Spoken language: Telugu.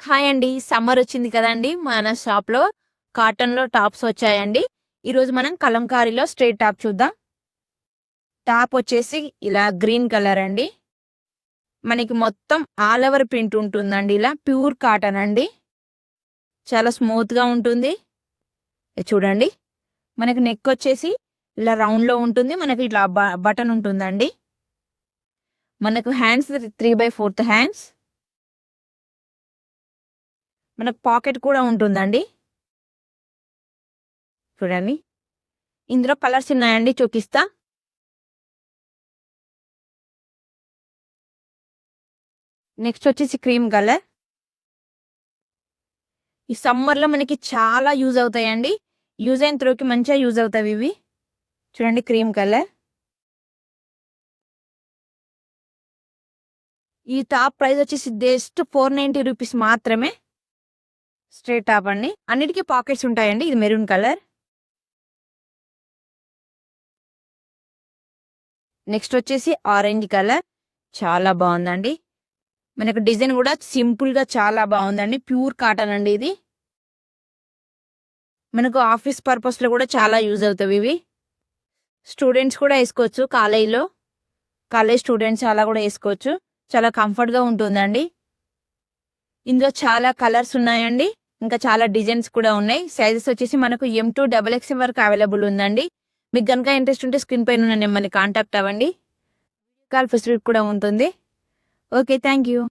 హాయ్ అండి. సమ్మర్ వచ్చింది కదండీ! మన షాప్‌లో కాటన్‌లో టాప్స్ వచ్చాయండి. ఈరోజు మనం కలంకారీలో స్ట్రెయిట్ టాప్ చూద్దాం. టాప్ వచ్చేసి ఇలా గ్రీన్ కలర్ అండి. మనకి మొత్తం ఆల్ ఓవర్ ప్రింట్ ఉంటుందండి. ఇలా ప్యూర్ కాటన్ అండి. చాలా స్మూత్‌గా ఉంటుంది. ఇది చూడండి. మనకి నెక్ వచ్చేసి ఇలా రౌండ్‌లో ఉంటుంది. మనకి ఇట్లా బటన్ ఉంటుందండి. మనకు హ్యాండ్స్ 3/4 హ్యాండ్స్. మనకు పాకెట్ కూడా ఉంటుందండి. చూడండి. ఇందులో కలర్స్ ఉన్నాయండి, చూపిస్తా. నెక్స్ట్ వచ్చేసి క్రీమ్ కలర్. ఈ సమ్మర్‌లో మనకి చాలా యూజ్ అవుతాయండి. యూజ్ అయిన త్రోకి మంచిగా యూజ్ అవుతాయి ఇవి. చూడండి క్రీమ్ కలర్. ఈ టాప్ ప్రైస్ వచ్చేసి జస్ట్ 490 రూపీస్ మాత్రమే. స్ట్రెయిట్ టాప్ అండి. అన్నిటికీ పాకెట్స్ ఉంటాయండి. ఇది మెరూన్ కలర్. నెక్స్ట్ వచ్చేసి ఆరెంజ్ కలర్. చాలా బాగుందండి. మనకు డిజైన్ కూడా సింపుల్‌గా చాలా బాగుందండి. ప్యూర్ కాటన్ అండి ఇది. మనకు ఆఫీస్ పర్పస్‌లో కూడా చాలా యూజ్ అవుతాయి ఇవి. స్టూడెంట్స్ కూడా వేసుకోవచ్చు కాలేజీలో. కాలేజ్ స్టూడెంట్స్ అలా కూడా వేసుకోవచ్చు. చాలా కంఫర్ట్‌గా ఉంటుందండి. ఇందులో చాలా కలర్స్ ఉన్నాయండి. ఇంకా చాలా డిజైన్స్ కూడా ఉన్నాయి. సైజెస్ వచ్చేసి మనకు M2 XXL వరకు అవైలబుల్ ఉందండి. మీకు గనుక ఇంట్రెస్ట్ ఉంటే స్క్రీన్ పైన ఉన్న నెంబర్‌ని కాంటాక్ట్ అవ్వండి. కాల్ ఫెసిలిటీ కూడా ఉంటుంది. ఓకే. Thank you.